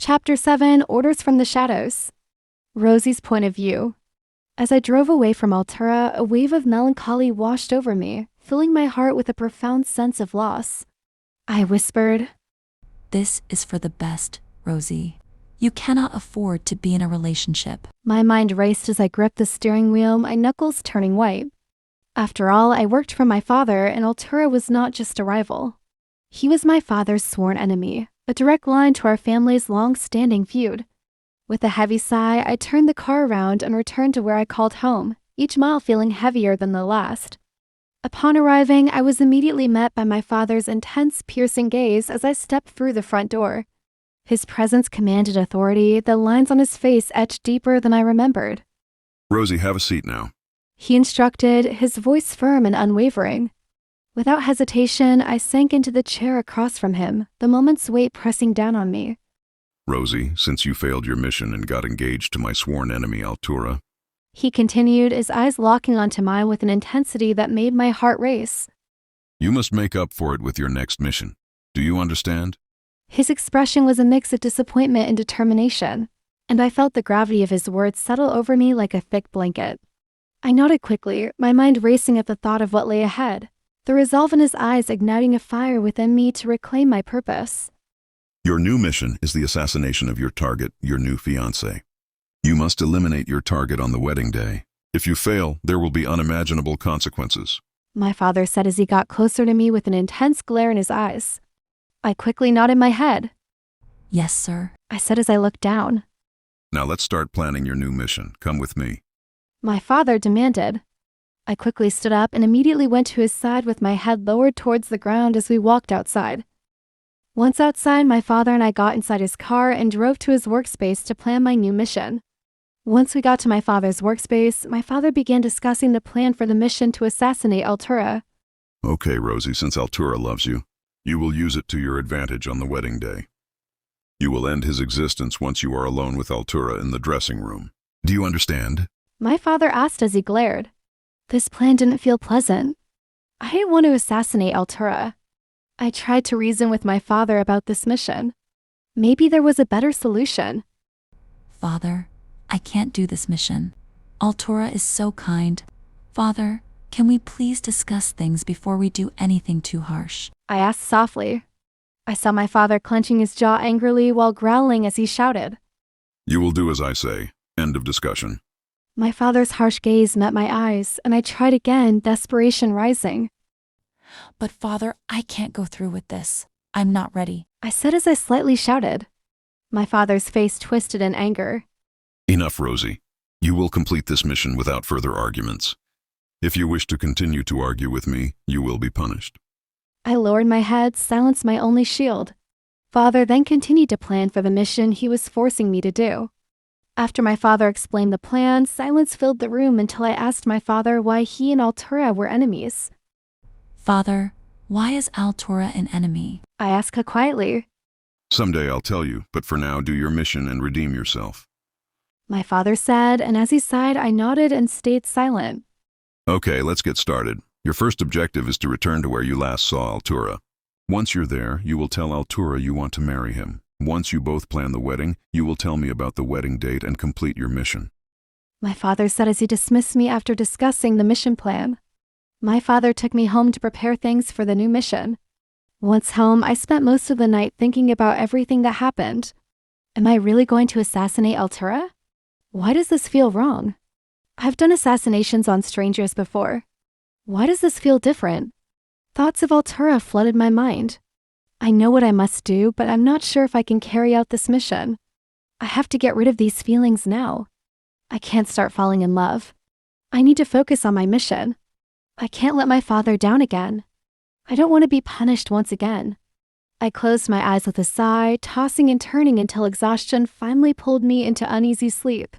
Chapter 7, Orders from the Shadows. Rosie's Point of View. As I drove away from Altura, a wave of melancholy washed over me, filling my heart with a profound sense of loss. I whispered, "This is for the best, Rosie. You cannot afford to be in a relationship." My mind raced as I gripped the steering wheel, my knuckles turning white. After all, I worked for my father, and Altura was not just a rival. He was my father's sworn enemy, a direct line to our family's long-standing feud. With a heavy sigh, I turned the car around and returned to where I called home, each mile feeling heavier than the last. Upon arriving, I was immediately met by my father's intense, piercing gaze as I stepped through the front door. His presence commanded authority, the lines on his face etched deeper than I remembered. "Rosie, have a seat now." He instructed, his voice firm and unwavering. Without hesitation, I sank into the chair across from him, the moment's weight pressing down on me. "Rosie, since you failed your mission and got engaged to my sworn enemy, Altura," he continued, his eyes locking onto mine with an intensity that made my heart race. "you must make up for it with your next mission. Do you understand?" His expression was a mix of disappointment and determination, and I felt the gravity of his words settle over me like a thick blanket. I nodded quickly, my mind racing at the thought of what lay ahead, the resolve in his eyes igniting a fire within me to reclaim my purpose. "Your new mission is the assassination of your target, your new fiancé. You must eliminate your target on the wedding day. If you fail, there will be unimaginable consequences." My father said as he got closer to me with an intense glare in his eyes. I quickly nodded my head. "Yes, sir," I said as I looked down. "Now let's start planning your new mission. Come with me." My father demanded. I quickly stood up and immediately went to his side with my head lowered towards the ground as we walked outside. Once outside, my father and I got inside his car and drove to his workspace to plan my new mission. Once we got to my father's workspace, my father began discussing the plan for the mission to assassinate Altura. "Okay, Rosie, since Altura loves you, you will use it to your advantage on the wedding day. You will end his existence once you are alone with Altura in the dressing room. Do you understand?" My father asked as he glared. This plan didn't feel pleasant. I didn't want to assassinate Altura. I tried to reason with my father about this mission. Maybe there was a better solution. "Father, I can't do this mission. Altura is so kind. Father, can we please discuss things before we do anything too harsh?" I asked softly. I saw my father clenching his jaw angrily while growling as he shouted. "You will do as I say. End of discussion." My father's harsh gaze met my eyes, and I tried again, desperation rising. "But Father, I can't go through with this. I'm not ready," I said as I slightly shouted. My father's face twisted in anger. "Enough, Rosie. You will complete this mission without further arguments. If you wish to continue to argue with me, you will be punished." I lowered my head, silence my only shield. Father then continued to plan for the mission he was forcing me to do. After my father explained the plan, silence filled the room until I asked my father why he and Altura were enemies. "Father, why is Altura an enemy?" I asked quietly. "Someday I'll tell you, but for now do your mission and redeem yourself." My father said, and as he sighed, I nodded and stayed silent. "Okay, let's get started. Your first objective is to return to where you last saw Altura. Once you're there, you will tell Altura you want to marry him. Once you both plan the wedding, you will tell me about the wedding date and complete your mission." My father said as he dismissed me after discussing the mission plan. My father took me home to prepare things for the new mission. Once home, I spent most of the night thinking about everything that happened. Am I really going to assassinate Altura? Why does this feel wrong? I've done assassinations on strangers before. Why does this feel different? Thoughts of Altura flooded my mind. I know what I must do, but I'm not sure if I can carry out this mission. I have to get rid of these feelings now. I can't start falling in love. I need to focus on my mission. I can't let my father down again. I don't want to be punished once again. I closed my eyes with a sigh, tossing and turning until exhaustion finally pulled me into uneasy sleep.